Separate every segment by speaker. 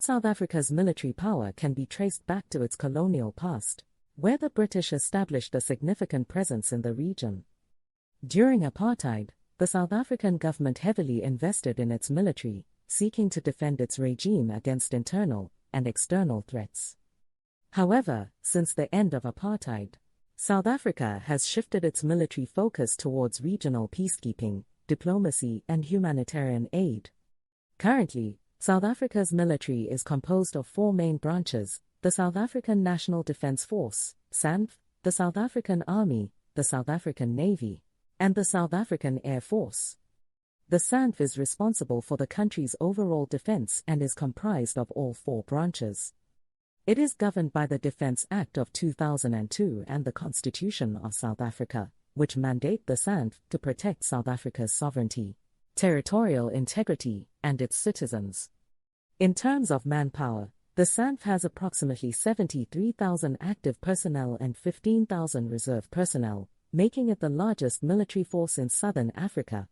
Speaker 1: South Africa's military power can be traced back to its colonial past, where the British established a significant presence in the region. During apartheid, the South African government heavily invested in its military, seeking to defend its regime against internal and external threats. However, since the end of apartheid, South Africa has shifted its military focus towards regional peacekeeping, diplomacy, and humanitarian aid. Currently, South Africa's military is composed of four main branches: the South African National Defence Force, Santh, the South African Army, the South African Navy, and the South African Air Force. The Santh is responsible for the country's overall defence and is comprised of all four branches. It is governed by the Defence Act of 2002 and the Constitution of South Africa, which mandate the Santh to protect South Africa's sovereignty, territorial integrity, and its citizens. In terms of manpower, the Santh has approximately 73,000 active personnel and 15,000 reserve personnel, making it the largest military force in Southern Africa.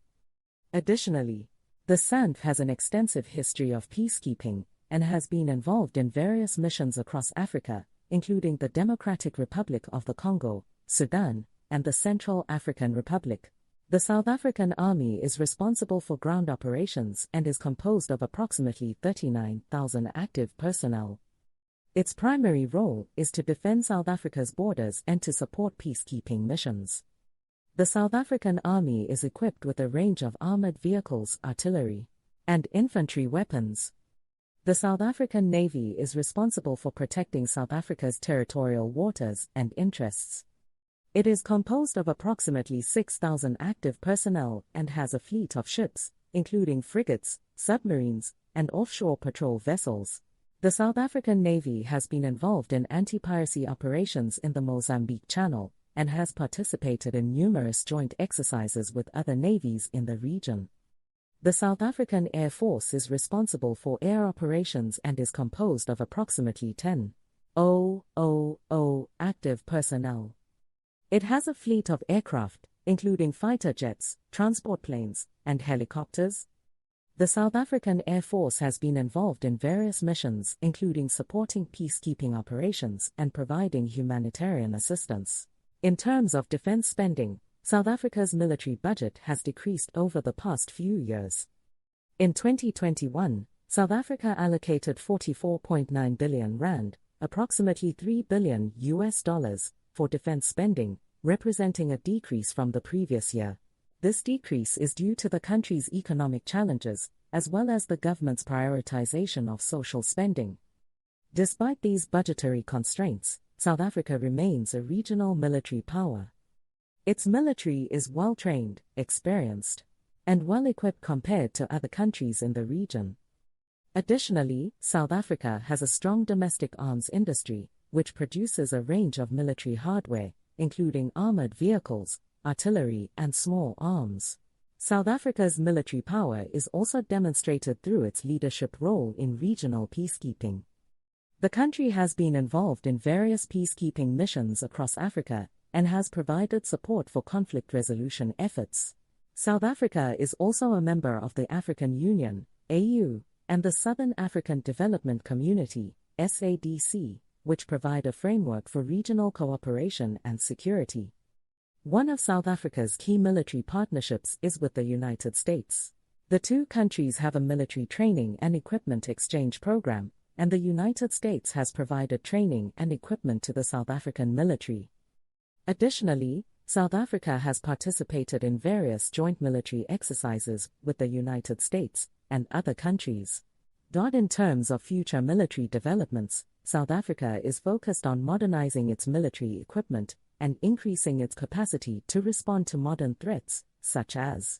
Speaker 1: Additionally, the Santh has an extensive history of peacekeeping and has been involved in various missions across Africa, including the Democratic Republic of the Congo, Sudan, and the Central African Republic. The South African Army is responsible for ground operations and is composed of approximately 39,000 active personnel. Its primary role is to defend South Africa's borders and to support peacekeeping missions. The South African Army is equipped with a range of armored vehicles, artillery, and infantry weapons. The South African Navy is responsible for protecting South Africa's territorial waters and interests. It is composed of approximately 6,000 active personnel and has a fleet of ships, including frigates, submarines, and offshore patrol vessels. The South African Navy has been involved in anti-piracy operations in the Mozambique Channel and has participated in numerous joint exercises with other navies in the region. The South African Air Force is responsible for air operations and is composed of approximately 10,000 active personnel. It has a fleet of aircraft, including fighter jets, transport planes, and helicopters. The South African Air Force has been involved in various missions, including supporting peacekeeping operations and providing humanitarian assistance. In terms of defense spending, South Africa's military budget has decreased over the past few years. In 2021, South Africa allocated 44.9 billion rand, approximately $3 billion, for defense spending, representing a decrease from the previous year. This decrease is due to the country's economic challenges, as well as the government's prioritization of social spending. Despite these budgetary constraints, South Africa remains a regional military power. Its military is well-trained, experienced, and well-equipped compared to other countries in the region. Additionally, South Africa has a strong domestic arms industry, which produces a range of military hardware, including armored vehicles, artillery, and small arms. South Africa's military power is also demonstrated through its leadership role in regional peacekeeping. The country has been involved in various peacekeeping missions across Africa and has provided support for conflict resolution efforts. South Africa is also a member of the African Union, AU, and the Southern African Development Community, SADC, which provide a framework for regional cooperation and security. One of South Africa's key military partnerships is with the United States. The two countries have a military training and equipment exchange program, and the United States has provided training and equipment to the South African military. Additionally, South Africa has participated in various joint military exercises with the United States and other countries. In terms of future military developments, South Africa is focused on modernizing its military equipment and increasing its capacity to respond to modern threats, such as